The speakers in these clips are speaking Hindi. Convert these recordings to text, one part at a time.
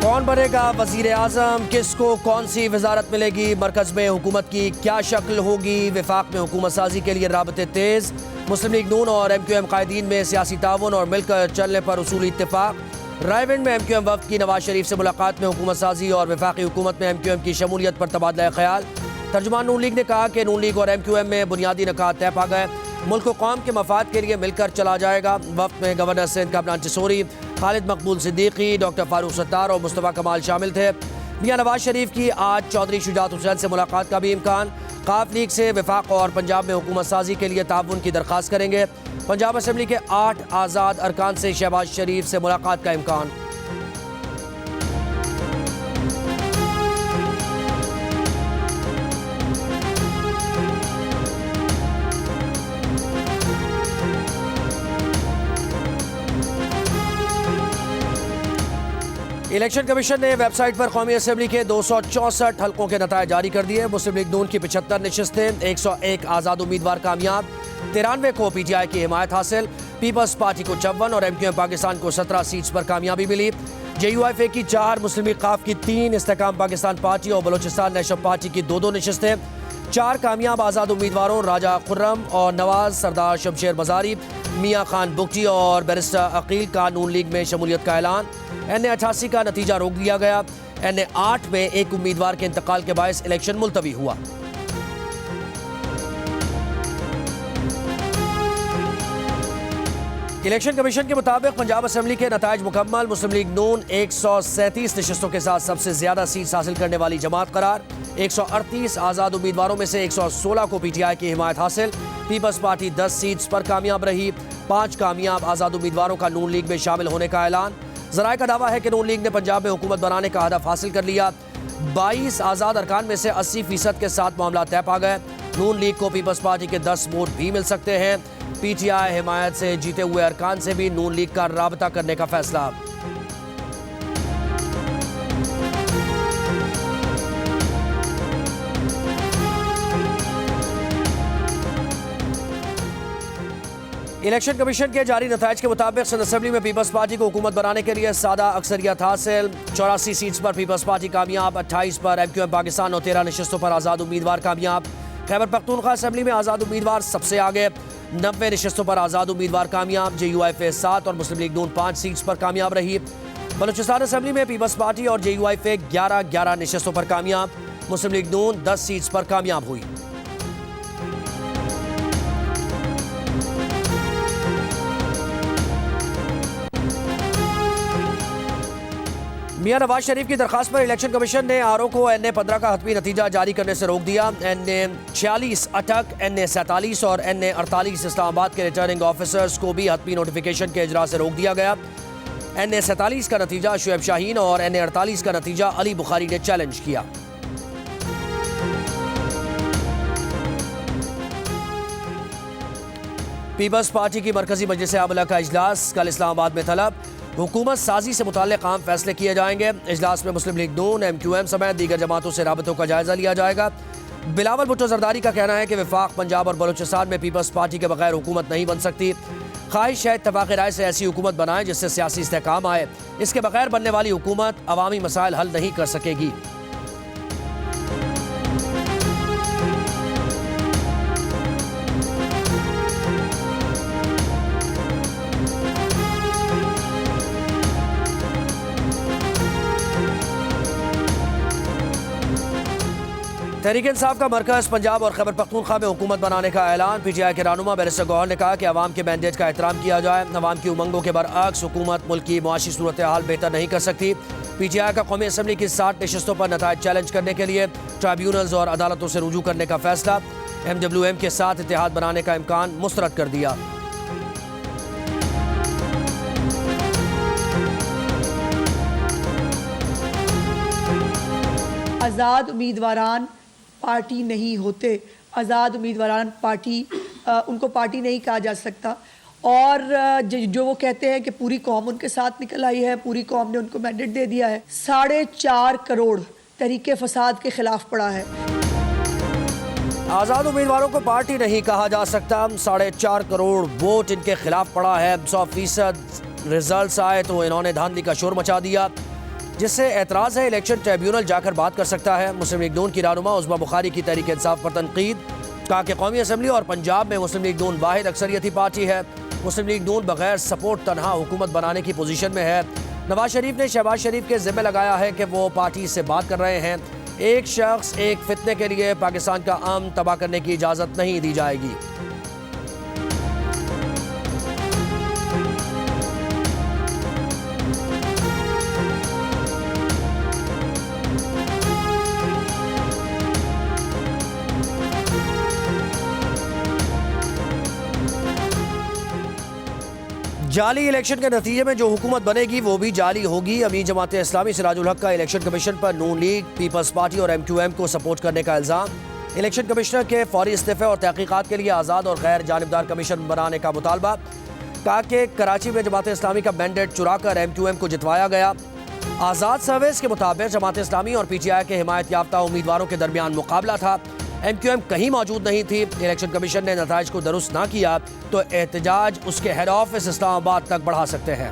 कौन बनेगा वजीर आजम, किसको कौन सी वजारत मिलेगी, मरकज में हुकूमत की क्या शक्ल होगी, विफाक में हुकूमत साजी के लिए राबते तेज, मुस्लिम लीग नून और MQM कायदीन में सियासी ताउन और मिलकर चलने पर उसूली इत्तेफाक। रायविंड में MQM वफ्द की नवाज शरीफ से मुलाकात में हुकूमत साजी और विफाकी हुकूमत में MQM की शमूलियत पर तबादला ख्याल। तर्जुमान नून लीग ने कहा कि नून लीग और MQM में बुनियादी निकात तय पा गए, मुल्क को कौम के मफाद के लिए मिलकर चला जाएगा। वफ्द में गवर्नर सिंध कैप्टन चिसोरी, खालिद मकबूल सिद्दीकी, डॉक्टर फारूक सत्तार और मुस्तफ़ा कमाल शामिल थे। मियां नवाज शरीफ की आज चौधरी शुजात हुसैन से मुलाकात का भी इम्कान। काफ लीग से विफाक और पंजाब में हुकूमत साजी के लिए ताउन की दरख्वास्त करेंगे। पंजाब असम्बली के 8 आज़ाद अरकान से शहबाज शरीफ से मुलाकात का इम्कान। इलेक्शन कमीशन ने वेबसाइट पर कौमी असम्बली के 264 हल्कों के नताए जारी कर दिए। मुस्लिम लीग नून की 75 नशस्तें, 101 आज़ाद उम्मीदवार कामयाब, 93 को PTI की हिमायत हासिल, पीपल्स पार्टी को 54 और MQM पाकिस्तान को 17 सीट्स पर कामयाबी मिली। JUIFA की 4, मुस्लिम लीग काफ की 3, इस्तेकाम पाकिस्तान पार्टी और बलोचिस्तान नेशनल पार्टी की 2 नशस्तें। 4 कामयाब आज़ाद उम्मीदवारों राजा खुर्रम और नवाज, सरदार शमशेर मजारी, मियाँ खान बुगटी और बैरिस्टर अकील का नून लीग में शमूलियत का ऐलान। NA-88 का नतीजा रोक दिया गया। NA-8 में एक उम्मीदवार के इंतकाल के बायस इलेक्शन मुलतवी हुआ। इलेक्शन कमीशन के मुताबिक पंजाब असम्बली के नताइज मुकम्मल। मुस्लिम लीग नून 137 नशस्तों के साथ सबसे ज्यादा सीट्स हासिल करने वाली जमात करार। 138 आज़ाद उम्मीदवारों में से 116 को PTI की हिमायत हासिल। पीपल्स पार्टी 10 सीट्स पर कामयाब रही। 5 कामयाब आज़ाद उम्मीदवारों का नून लीग में शामिल होने का ऐलान। ज़राए का दावा है कि नून लीग ने पंजाब में हुकूमत बनाने का हदफ हासिल कर लिया। 22 आज़ाद अरकान में से 80% के साथ मामला तय पा गए। नून लीग को पीपल्स पार्टी के 10 वोट भी मिल सकते हैं। PTI हिमायत से जीते हुए अरकान से भी नून लीग का राबता करने का फैसला। इलेक्शन कमीशन के जारी नताइज के मुताबिक सिंध असम्बली में पीपल्स पार्टी को हुकूमत बनाने के लिए सादा अक्सरियत हासिल। 84 सीट्स पर पीपल्स पार्टी कामयाब, 28 पर MQM पाकिस्तान और 13 नशस्तों पर आज़ाद उम्मीदवार कामयाब। खैबर पख्तूनख्वा असम्बली में आज़ाद उम्मीदवार सबसे आगे, 90 नशस्तों पर आज़ाद उम्मीदवार कामयाब। JUIFA 7 और मुस्लिम लीग नून 5 सीट्स पर कामयाब रही। बलूचिस्तान असम्बली में पीपल्स पार्टी और JUIFA 11 नशस्तों पर कामयाब। मुस्लिम लीग नून 10 सीट्स पर कामयाब हुई। मियां नवाज शरीफ की दरखास्त पर इलेक्शन कमीशन ने RO को NA-15 का हतमी नतीजा जारी करने से रोक दिया। NA-46 अटक, NA-47 और NA-48 इस्लामाबाद के रिटर्निंग ऑफिसर्स को भी हतमी नोटिफिकेशन के इजरा से रोक दिया गया। NA-47 का नतीजा शुएब शाहीन और NA-48 का नतीजा अली बुखारी ने चैलेंज किया। पीपल्स पार्टी की मरकजी मजलिस आमला का इजलास कल इस्लामाबाद में तलब। हुकूमत साजी से मुताल्लिक़ अहम फैसले किए जाएंगे। इजलास में मुस्लिम लीग नून, MQM समेत दीगर जमातों से राबतों का जायजा लिया जाएगा। बिलावल भुट्टो जरदारी का कहना है कि विफाक पंजाब और बलूचिस्तान में पीपल्स पार्टी के बगैर हुकूमत नहीं बन सकती। ख्वाहिश है इत्तफाक़ राय से ऐसी हुकूमत बनाएं जिससे सियासी इस्तेहकाम आए। इसके बगैर बनने वाली हुकूमत अवामी मसाइल हल नहीं कर सकेगी। तहरीक इंसाफ का मरकज पंजाब और खैबर पख्तूनख्वा में हुकूमत बनाने का ऐलान। PTI के रहनुमा बैरिस्टर गौहर ने कहा कि अवाम के मैंडेट का एहतराम किया जाए। अवाम की उमंगों के बरअक्स हुकूमत मुल्क की मुआशी सूरत हाल बेहतर नहीं कर सकती। PTI का कौमी असम्बली की 60 नशस्तों पर नताइज चैलेंज करने के लिए ट्राइब्यूनल्स और अदालतों से रुजू करने का फैसला। MWM के साथ इत्तेहाद बनाने का इम्कान मुस्तरद कर दिया। आज़ाद उम्मीदवारान पार्टी नहीं होते। आज़ाद उम्मीदवारान पार्टी उनको पार्टी नहीं कहा जा सकता। और जो वो कहते हैं कि पूरी कौम उनके साथ निकल आई है, पूरी कौम ने उनको मैंडेट दे दिया है। 4.5 करोड़ तहरीके फसाद के खिलाफ पड़ा है। आज़ाद उम्मीदवारों को पार्टी नहीं कहा जा सकता। 4.5 करोड़ वोट इनके खिलाफ पड़ा है। 100% रिजल्ट आए तो इन्होंने धांधली का शोर मचा दिया। जिससे एतराज़ है इलेक्शन ट्रिब्यूनल जाकर बात कर सकता है। मुस्लिम लीग नून की रहनुमा उस्मा बुखारी की तहरीक इंसाफ पर तनकीद, कहा कि कौमी असम्बली और पंजाब में मुस्लिम लीग नून वाहिद अक्सरियती पार्टी है। मुस्लिम लीग नून बगैर सपोर्ट तनहा हुकूमत बनाने की पोजीशन में है। नवाज शरीफ ने शहबाज शरीफ के जिम्मे लगाया है कि वो पार्टी से बात कर रहे हैं। एक शख्स एक फितने के लिए पाकिस्तान का अमन तबाह करने की इजाज़त नहीं दी जाएगी। जाली इलेक्शन के नतीजे में जो हुकूमत बनेगी वो भी जाली होगी। अमीन जमात इस्लामी सिराजुल हक का इलेक्शन कमीशन पर नून लीग, पीपल्स पार्टी और MQM को सपोर्ट करने का इल्ज़ाम। इलेक्शन कमिश्नर के फौरी इस्तीफे और तहकीकात के लिए आज़ाद और गैर जानिबदार कमीशन बनाने का मुतालबा। कहा कि कराची में जमात इस्लामी का मैंडेट चुराकर MQM को जितवाया गया। आज़ाद सर्विस के मुताबिक जमात इस्लामी और PTI के हिमायत याफ्ता उम्मीदवारों के दरमियान मुकाबला था। MQM कहीं मौजूद नहीं थी। इलेक्शन कमीशन ने नताइज को दुरुस्त ना किया तो एहतजाज उसके हेड ऑफिस इस्लामाबाद तक बढ़ा सकते हैं।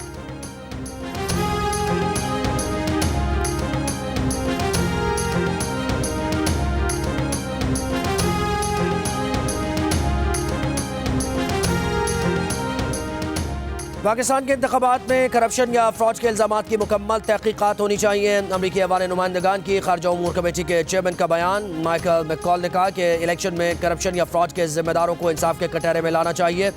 पाकिस्तान के इंतखाबात में करप्शन या फ्रॉड के इल्ज़ामात की मुकम्मल तहकीकात होनी चाहिए। अमरीकी अवान नुमाइंदगान की खारजा उमूर कमेटी के चेयरमैन का बयान। माइकल मैककॉल ने कहा कि इलेक्शन में करप्शन या फ्रॉड के जिम्मेदारों को इंसाफ के कटहरे में लाना चाहिए।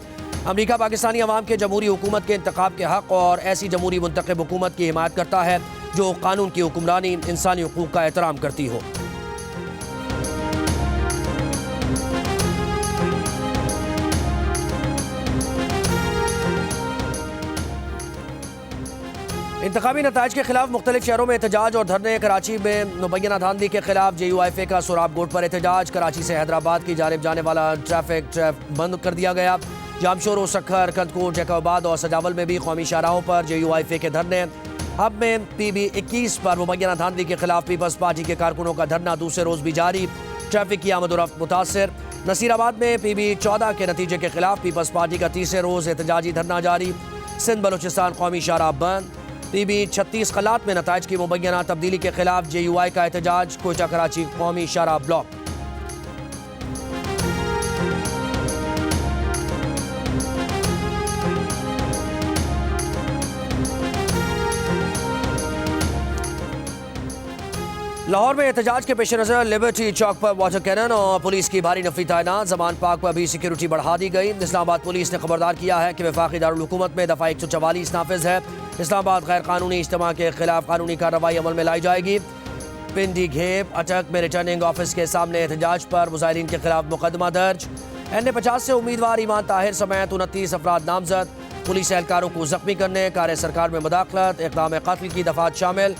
अमरीका पाकिस्तानी अवाम के जमहूरी हुकूमत के इंतखाब के हक़ और ऐसी जमहूरी मुंतखब हुकूमत की हिमायत करता है जो कानून की हुक्मरानी, इंसानी हुकूक का एहतराम करती हो। इंतखाबी नताइज के खिलाफ मुख्तलिफ शहरों में एहतजाज और धरने। कराची में मुबैना धांधली के खिलाफ JUIFA का सोराब गोट पर एहतजाज। कराची से हैदराबाद की जानिब जाने वाला ट्रैफिक बंद कर दिया गया। जामशोर, सखर, कंदकोट, जैकबाद और सजावल में भी कौमी शाहराहों पर JUIFA के धरने। हब में PB21 पर मुबैना धांधली के खिलाफ पीपल्स पार्टी के कारकुनों का धरना दूसरे रोज भी जारी। ट्रैफिक की आमदोरफ्त मुतासर। नसीराबाद में PB14 के नतीजे के खिलाफ पीपल्स पार्टी का तीसरे रोज एहतजाजी धरना जारी। सिंध बलूचिस्तान कौमी शाहराह बंद। PB36 खलात में नताइज की मुबैना तब्दीली के खिलाफ JUI का एहतजाज। कोयटा कराची कौमी शाहराह ब्लॉक। लाहौर में एहतजाज के पेश नज़र लिबर्टी चौक पर वाटर कैनन और पुलिस की भारी नफरी तैनात। जमान पार्क पर भी सिक्योरिटी बढ़ा दी गई। इस्लामाबाद पुलिस ने खबरदार किया है कि वफाकी दारुल हुकूमत में दफ़ा 144 नाफिज है। इस्लामाबाद गैर कानूनी इज्तिमा के खिलाफ कानूनी कार्रवाई अमल में लाई जाएगी। पिंडी घेप अटक में रिटर्निंग ऑफिस के सामने एहतजाज पर मुजाहिरीन के खिलाफ मुकदमा दर्ज। NA50 से उम्मीदवार ईमान ताहिर समेत 29 अफराद नामजद। पुलिस एहलकारों को जख्मी करने, कार्य सरकार में मुदाखलत, इक़दाम कत्ल की दफात शामिल।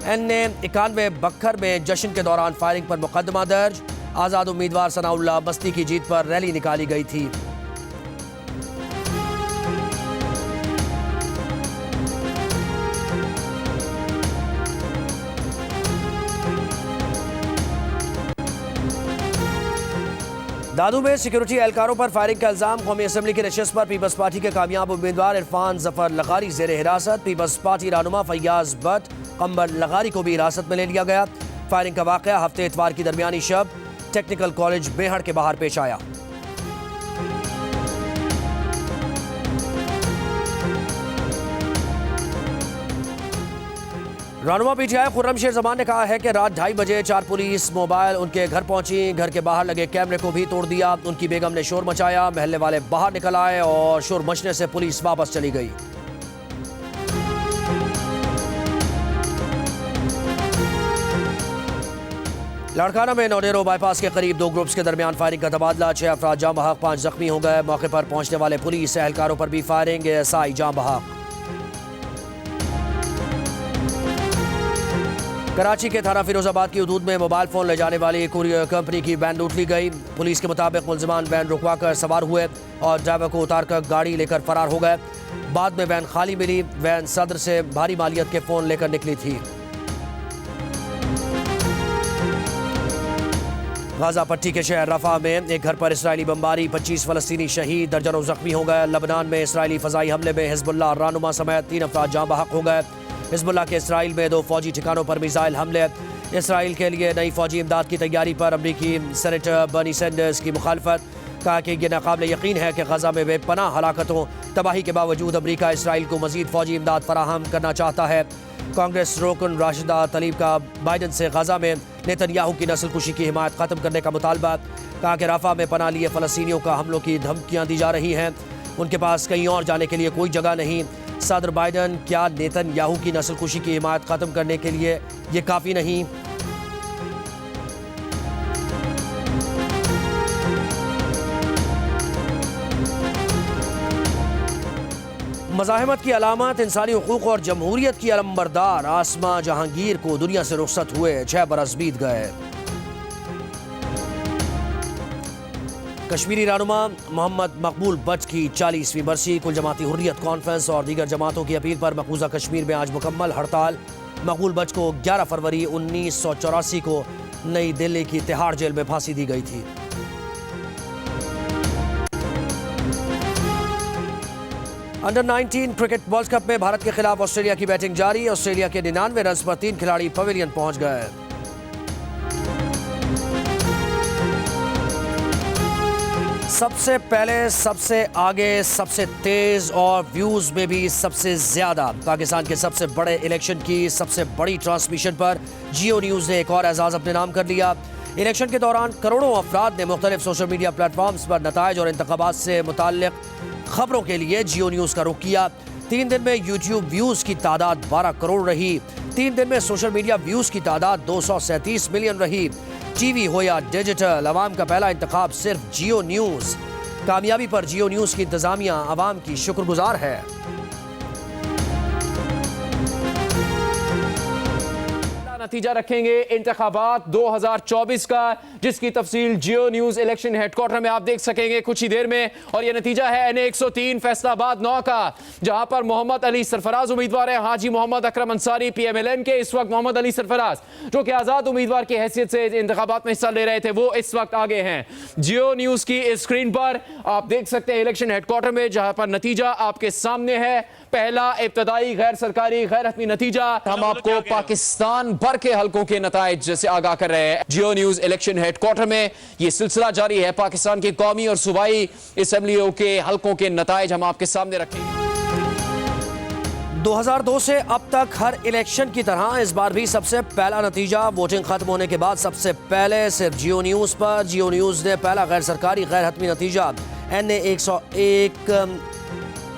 NA91 बखर में जश्न के दौरान फायरिंग पर मुकदमा दर्ज। आज़ाद उम्मीदवार सनाउल्लाह बस्ती की जीत पर रैली निकाली गई थी। दादू में सिक्योरिटी एहलकारों पर फायरिंग का इल्जाम। कौमी असम्बली की नशस्त पर पीपल्स पार्टी के कामयाब उम्मीदवार इरफान जफर लगारी जेर हिरासत। पीपल्स पार्टी रहनुमा फैयाज भट्ट कंबर लगारी को भी हिरासत में ले लिया गया। फायरिंग का वाकया हफ्ते इतवार की दरमियानी शब टेक्निकल कॉलेज बेहड़ के बाहर पेश आया। रहनुमा PTI खुर्रम शेर जमान ने कहा है कि रात 2:30 बजे 4 पुलिस मोबाइल उनके घर पहुंची। घर के बाहर लगे कैमरे को भी तोड़ दिया। उनकी बेगम ने शोर मचाया। महल्ले वाले बाहर निकल आए और शोर मचने से पुलिस वापस चली गई। लाड़काना में नौडेरो बाईपास के करीब 2 ग्रुप्स के दरमियान फायरिंग का तबादला। 6 अफराद जाम बहक, 5 जख्मी हो गए। मौके पर पहुंचने वाले पुलिस एहलकारों पर भी फायरिंग। SI जाम बहक। कराची के थाना फिरोजाबाद की हदूद में मोबाइल फोन ले जाने वाली कुरियर कंपनी की वैन लूट ली गई। पुलिस के मुताबिक मुलजिमान वैन रुकवा कर सवार हुए और ड्राइवर को उतारकर गाड़ी लेकर फरार हो गए। बाद में वैन खाली मिली। वैन सदर से भारी मालियत के फोन लेकर निकली थी। गाजा पट्टी के शहर रफा में एक घर पर इसराइली बमबारी। 25 फलस्तीनी शहीद, दर्जनों जख्मी हो गए। लबनान में इसराइली फजाई हमले में हिजबुल्लाह रहनुमा समेत 3 अफराद जाँ बहक हो गए। हिजबुल्लाह के इसराइल में 2 फौजी ठिकानों पर मिसाइल हमले। इसराइल के लिए नई फौजी इमदाद की तैयारी पर अमरीकी सेनेटर बर्नी सैंडर्स की मुखालफत। कहा कि यह नाकाबिल यकीन है कि गजा में बेपनाह हलाकतों तबाही के बावजूद अमरीका इसराइल को मजीद फौजी इमदाद फराहम करना चाहता है। कांग्रेस रुकन राशिदा तलीब का बाइडन से गजा में नेतन्याहू की नस्ल कुशी की हिमायत ख़त्म करने का मुतालबा। कहा कि राफा में पनाह लिए फ़लस्तीनियों का हमलों की धमकियाँ दी जा रही हैं, उनके पास कहीं और जाने के लिए कोई जगह नहीं। सदर बाइडन, क्या नेतन्याहू की नस्ल कुशी की हिमायत ख़त्म करने के लिए ये काफ़ी नहीं? मज़ाहमत की अलामत इंसानी हुकूक और जमहूरियत की अलंबरदार आसमा जहांगीर को दुनिया से रुखसत हुए 6 बरस बीत गए। कश्मीरी रहनुमा मोहम्मद मकबूल बट की 40वीं बरसी। कुल जमाती हुर्रियत कॉन्फ्रेंस और दीगर जमातों की अपील पर मकबूजा कश्मीर में आज मुकम्मल हड़ताल। मकबूल बट को 11 फरवरी 1984 को नई दिल्ली की तिहाड़ जेल में फांसी दी गई थी। अंडर 19 क्रिकेट वर्ल्ड कप में भारत के खिलाफ ऑस्ट्रेलिया की बैटिंग जारी। ऑस्ट्रेलिया के 99 रन पर 3 खिलाड़ी पवेलियन पहुंच गए। सबसे पहले, सबसे आगे, सबसे तेज और व्यूज में भी सबसे ज्यादा पाकिस्तान के सबसे बड़े इलेक्शन की सबसे बड़ी ट्रांसमिशन पर जियो न्यूज ने एक और एजाज अपने नाम कर लिया। इलेक्शन के दौरान करोड़ों अफराद ने मुख्तलिफ सोशल मीडिया प्लेटफॉर्म्स पर नताइज और इंतखाबात से मुताल्लिक खबरों के लिए जियो न्यूज का रुख किया। 3 दिन में यूट्यूब व्यूज की तादाद 12 करोड़ रही। 3 दिन में सोशल मीडिया व्यूज की तादाद 237 मिलियन रही। टीवी हो या डिजिटल, अवाम का पहला इंतखाब सिर्फ जियो न्यूज। कामयाबी पर जियो न्यूज की इंतजामिया अवाम की शुक्रगुजार है। नतीजा रखेंगे इंतखाबात 2024 का, जिसकी तफसील जियो न्यूज इलेक्शन हेडक्वार्टर में आप देख सकेंगे कुछ ही देर में। और यह नतीजा है NA 103 फैसलाबाद 9 का, जहां पर मोहम्मद अली सरफराज उम्मीदवार है। हाजी मोहम्मद अकरम अंसारी PMLN के, इस वक्त मोहम्मद अली सरफराज जो कि आजाद उम्मीदवार की हैसियत से इंतखाबात में हिस्सा ले रहे थे, वो इस वक्त आगे हैं। जियो न्यूज की स्क्रीन पर आप देख सकते हैं इलेक्शन हेडक्वार्टर में, जहां पर नतीजा आपके सामने है। पहला इब्तदाई गैर सरकारी गैर हतमी नतीजा। हम आपको पाकिस्तान भर के हलकों के नताइज से आगाह कर रहे हैं। जियो न्यूज इलेक्शन हेडक्वार्टर में यह सिलसिला जारी है। पाकिस्तान के कौमी और सूबाई असेंबलियों के हलकों के नताइज हम आपके सामने रखेंगे। 2002 से अब तक हर इलेक्शन की तरह इस बार भी सबसे पहला नतीजा वोटिंग खत्म होने के बाद सबसे पहले सिर्फ जियो न्यूज पर। जियो न्यूज ने पहला गैर सरकारी गैर हतमी नतीजा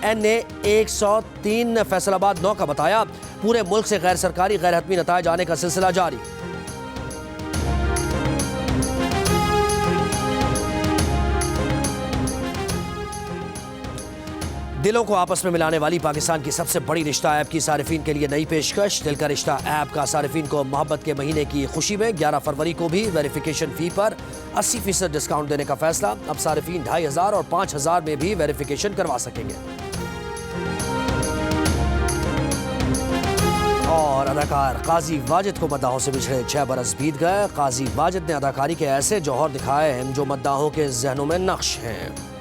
NA 103 फैसलाबाद 9 का बताया। पूरे मुल्क से गैर सरकारी गैर हतमी नताइज आने का सिलसिला जारी। दिलों को आपस में मिलाने वाली पाकिस्तान की सबसे बड़ी रिश्ता ऐप की सारिफीन के लिए नई पेशकश। दिल का रिश्ता ऐप का सारिफीन को मोहब्बत के महीने की खुशी में 11 फरवरी को भी वेरिफिकेशन फी पर 80% डिस्काउंट देने का फैसला। अब सारिफीन 2500 और 5000 में भी वेरिफिकेशन करवा सकेंगे। और अदाकार काजी वाजिद को मद्दाहों से पिछले 6 बरस बीत गए। काजी वाजिद ने अदाकारी के ऐसे जौहर दिखाए हैं जो मद्दाहों के जहनों में नक्श हैं।